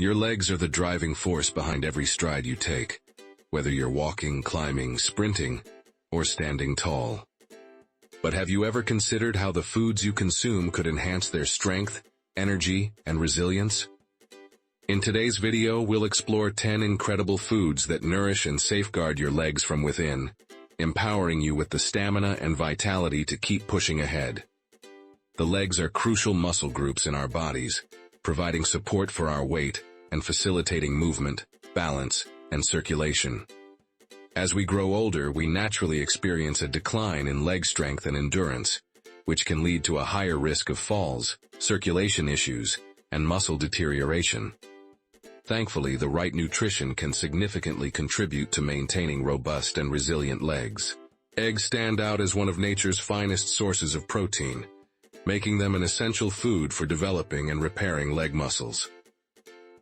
Your legs are the driving force behind every stride you take, whether you're walking, climbing, sprinting, or standing tall. But have you ever considered how the foods you consume could enhance their strength, energy, and resilience? In today's video, we'll explore 10 incredible foods that nourish and safeguard your legs from within, empowering you with the stamina and vitality to keep pushing ahead. The legs are crucial muscle groups in our bodies, providing support for our weight and facilitating movement, balance, and circulation. As we grow older, we naturally experience a decline in leg strength and endurance, which can lead to a higher risk of falls, circulation issues, and muscle deterioration. Thankfully, the right nutrition can significantly contribute to maintaining robust and resilient legs. Eggs stand out as one of nature's finest sources of protein, making them an essential food for developing and repairing leg muscles.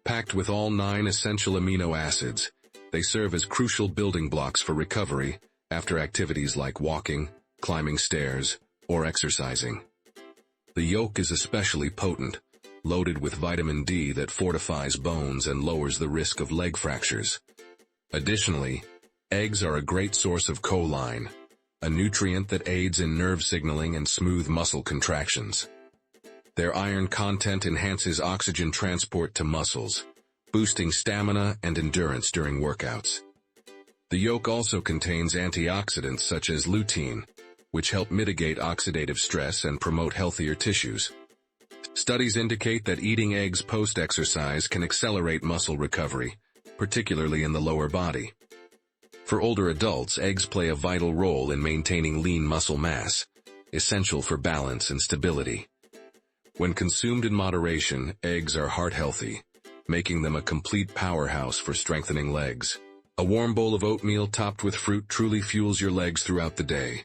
Packed with all 9 essential amino acids, they serve as crucial building blocks for recovery after activities like walking, climbing stairs, or exercising. The yolk is especially potent, loaded with vitamin D that fortifies bones and lowers the risk of leg fractures. Additionally, eggs are a great source of choline, a nutrient that aids in nerve signaling and smooth muscle contractions. Their iron content enhances oxygen transport to muscles, boosting stamina and endurance during workouts. The yolk also contains antioxidants such as lutein, which help mitigate oxidative stress and promote healthier tissues. Studies indicate that eating eggs post-exercise can accelerate muscle recovery, particularly in the lower body. For older adults, eggs play a vital role in maintaining lean muscle mass, essential for balance and stability. When consumed in moderation, eggs are heart-healthy, making them a complete powerhouse for strengthening legs. A warm bowl of oatmeal topped with fruit truly fuels your legs throughout the day.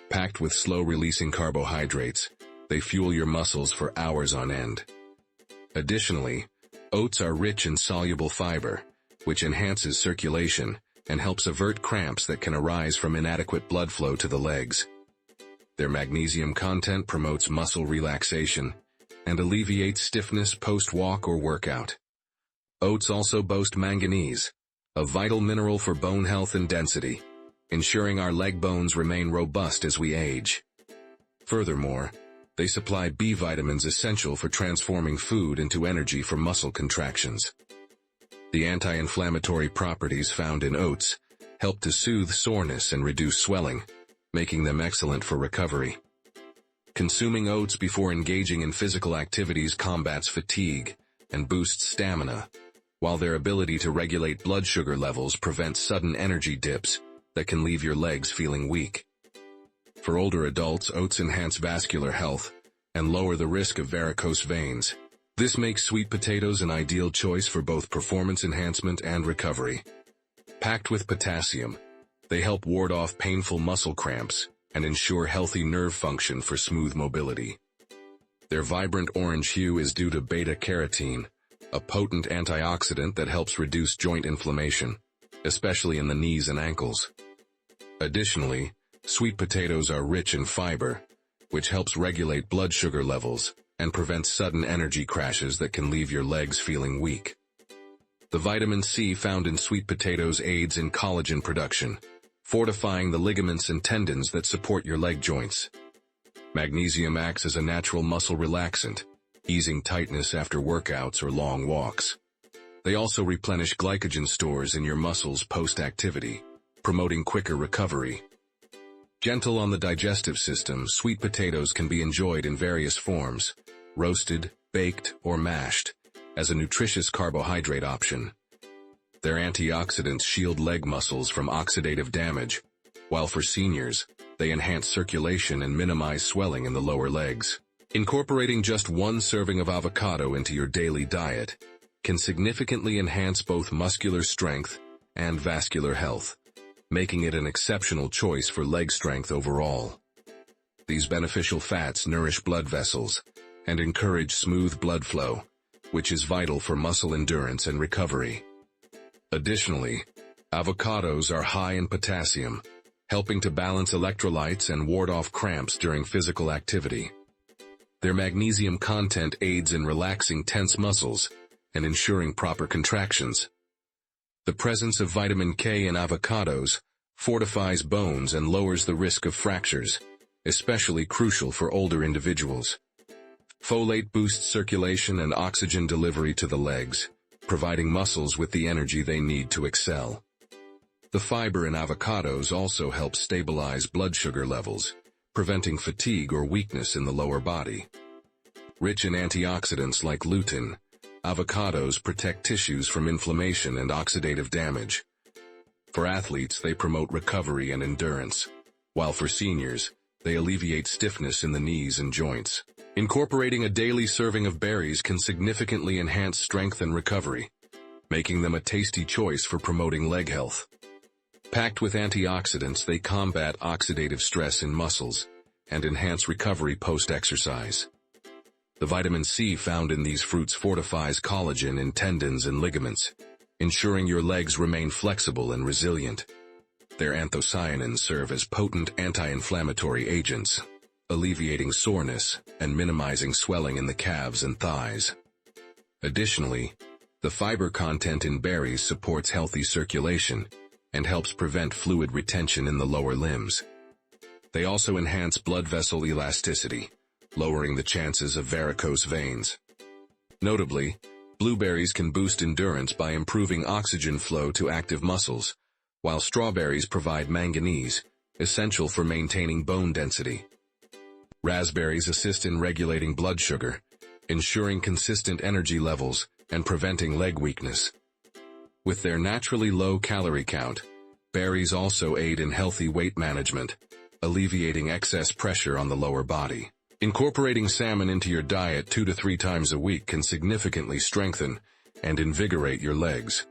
Packed with slow-releasing carbohydrates, they fuel your muscles for hours on end. Additionally, oats are rich in soluble fiber, which enhances circulation and helps avert cramps that can arise from inadequate blood flow to the legs. Their magnesium content promotes muscle relaxation and alleviates stiffness post-walk or workout. Oats also boast manganese, a vital mineral for bone health and density, ensuring our leg bones remain robust as we age. Furthermore, they supply B vitamins essential for transforming food into energy for muscle contractions. The anti-inflammatory properties found in oats help to soothe soreness and reduce swelling, making them excellent for recovery. Consuming oats before engaging in physical activities combats fatigue and boosts stamina, while their ability to regulate blood sugar levels prevents sudden energy dips that can leave your legs feeling weak. For older adults, oats enhance vascular health and lower the risk of varicose veins. This makes sweet potatoes an ideal choice for both performance enhancement and recovery. Packed with potassium, they help ward off painful muscle cramps and ensure healthy nerve function for smooth mobility. Their vibrant orange hue is due to beta-carotene, a potent antioxidant that helps reduce joint inflammation, especially in the knees and ankles. Additionally, sweet potatoes are rich in fiber, which helps regulate blood sugar levels and prevents sudden energy crashes that can leave your legs feeling weak. The vitamin C found in sweet potatoes aids in collagen production, fortifying the ligaments and tendons that support your leg joints. Magnesium acts as a natural muscle relaxant, easing tightness after workouts or long walks. They also replenish glycogen stores in your muscles post-activity, promoting quicker recovery. Gentle on the digestive system, sweet potatoes can be enjoyed in various forms, roasted, baked, or mashed, as a nutritious carbohydrate option. Their antioxidants shield leg muscles from oxidative damage, while for seniors, they enhance circulation and minimize swelling in the lower legs. Incorporating just 1 serving of avocado into your daily diet can significantly enhance both muscular strength and vascular health, making it an exceptional choice for leg strength overall. These beneficial fats nourish blood vessels and encourage smooth blood flow, which is vital for muscle endurance and recovery. Additionally, avocados are high in potassium, helping to balance electrolytes and ward off cramps during physical activity. Their magnesium content aids in relaxing tense muscles and ensuring proper contractions. The presence of vitamin K in avocados fortifies bones and lowers the risk of fractures, especially crucial for older individuals. Folate boosts circulation and oxygen delivery to the legs, providing muscles with the energy they need to excel. The fiber in avocados also helps stabilize blood sugar levels, preventing fatigue or weakness in the lower body. Rich in antioxidants like lutein, avocados protect tissues from inflammation and oxidative damage. For athletes, they promote recovery and endurance, while for seniors, they alleviate stiffness in the knees and joints. Incorporating a daily serving of berries can significantly enhance strength and recovery, making them a tasty choice for promoting leg health. Packed with antioxidants, they combat oxidative stress in muscles and enhance recovery post-exercise. The vitamin C found in these fruits fortifies collagen in tendons and ligaments, ensuring your legs remain flexible and resilient. Their anthocyanins serve as potent anti-inflammatory agents, alleviating soreness and minimizing swelling in the calves and thighs. Additionally, the fiber content in berries supports healthy circulation and helps prevent fluid retention in the lower limbs. They also enhance blood vessel elasticity, lowering the chances of varicose veins. Notably, blueberries can boost endurance by improving oxygen flow to active muscles, while strawberries provide manganese, essential for maintaining bone density. Raspberries assist in regulating blood sugar, ensuring consistent energy levels and preventing leg weakness. With their naturally low calorie count, berries also aid in healthy weight management, alleviating excess pressure on the lower body. Incorporating salmon into your diet 2 to 3 times a week can significantly strengthen and invigorate your legs.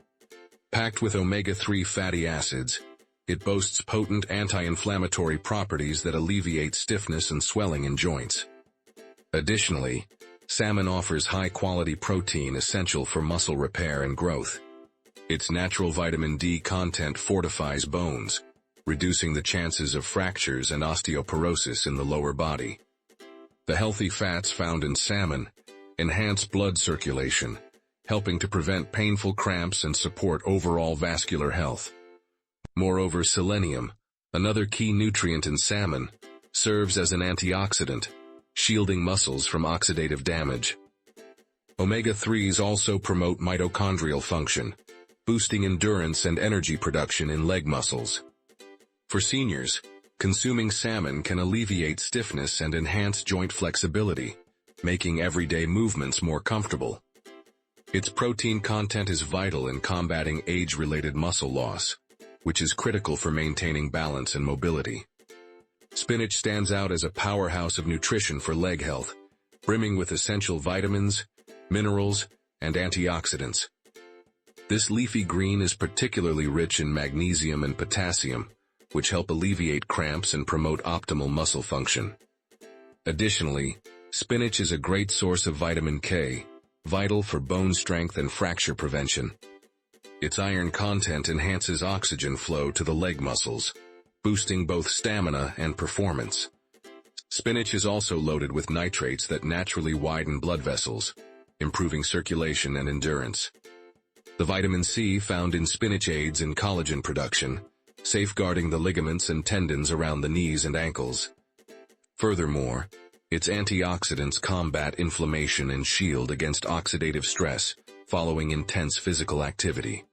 Packed with omega-3 fatty acids, it boasts potent anti-inflammatory properties that alleviate stiffness and swelling in joints. Additionally, salmon offers high-quality protein essential for muscle repair and growth. Its natural vitamin D content fortifies bones, reducing the chances of fractures and osteoporosis in the lower body. The healthy fats found in salmon enhance blood circulation, helping to prevent painful cramps and support overall vascular health. Moreover, selenium, another key nutrient in salmon, serves as an antioxidant, shielding muscles from oxidative damage. Omega-3s also promote mitochondrial function, boosting endurance and energy production in leg muscles. For seniors, consuming salmon can alleviate stiffness and enhance joint flexibility, making everyday movements more comfortable. Its protein content is vital in combating age-related muscle loss, which is critical for maintaining balance and mobility. Spinach stands out as a powerhouse of nutrition for leg health, brimming with essential vitamins, minerals, and antioxidants. This leafy green is particularly rich in magnesium and potassium, which help alleviate cramps and promote optimal muscle function. Additionally, spinach is a great source of vitamin K, vital for bone strength and fracture prevention. Its iron content enhances oxygen flow to the leg muscles, boosting both stamina and performance. Spinach is also loaded with nitrates that naturally widen blood vessels, improving circulation and endurance. The vitamin C found in spinach aids in collagen production, safeguarding the ligaments and tendons around the knees and ankles. Furthermore, its antioxidants combat inflammation and shield against oxidative stress following intense physical activity.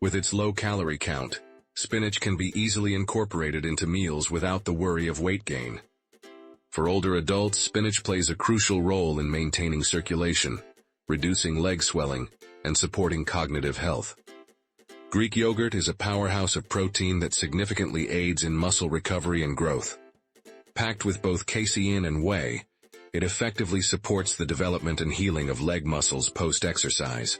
With its low calorie count, spinach can be easily incorporated into meals without the worry of weight gain. For older adults, spinach plays a crucial role in maintaining circulation, reducing leg swelling, and supporting cognitive health. Greek yogurt is a powerhouse of protein that significantly aids in muscle recovery and growth. Packed with both casein and whey, it effectively supports the development and healing of leg muscles post-exercise.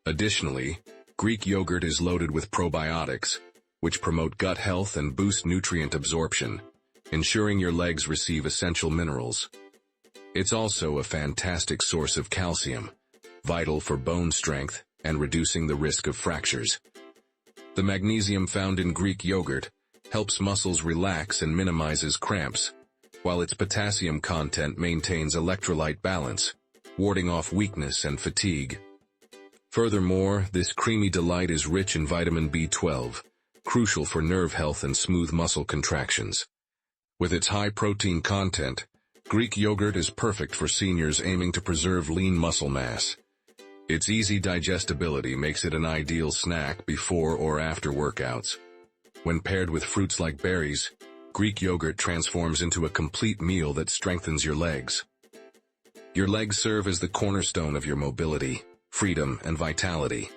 Additionally, Greek yogurt is loaded with probiotics, which promote gut health and boost nutrient absorption, ensuring your legs receive essential minerals. It's also a fantastic source of calcium, vital for bone strength and reducing the risk of fractures. The magnesium found in Greek yogurt helps muscles relax and minimizes cramps, while its potassium content maintains electrolyte balance, warding off weakness and fatigue. Furthermore, this creamy delight is rich in vitamin B12, crucial for nerve health and smooth muscle contractions. With its high protein content, Greek yogurt is perfect for seniors aiming to preserve lean muscle mass. Its easy digestibility makes it an ideal snack before or after workouts. When paired with fruits like berries, Greek yogurt transforms into a complete meal that strengthens your legs. Your legs serve as the cornerstone of your mobility, freedom, and vitality.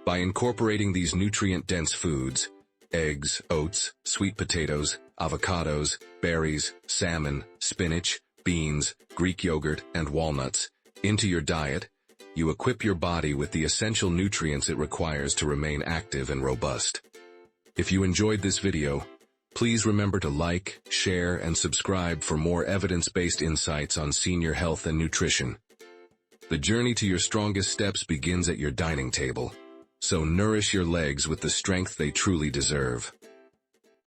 By incorporating these nutrient-dense foods, eggs, oats, sweet potatoes, avocados, berries, salmon, spinach, beans, Greek yogurt, and walnuts, into your diet, you equip your body with the essential nutrients it requires to remain active and robust. If you enjoyed this video, please remember to like, share, and subscribe for more evidence-based insights on senior health and nutrition. The journey to your strongest steps begins at your dining table, so nourish your legs with the strength they truly deserve.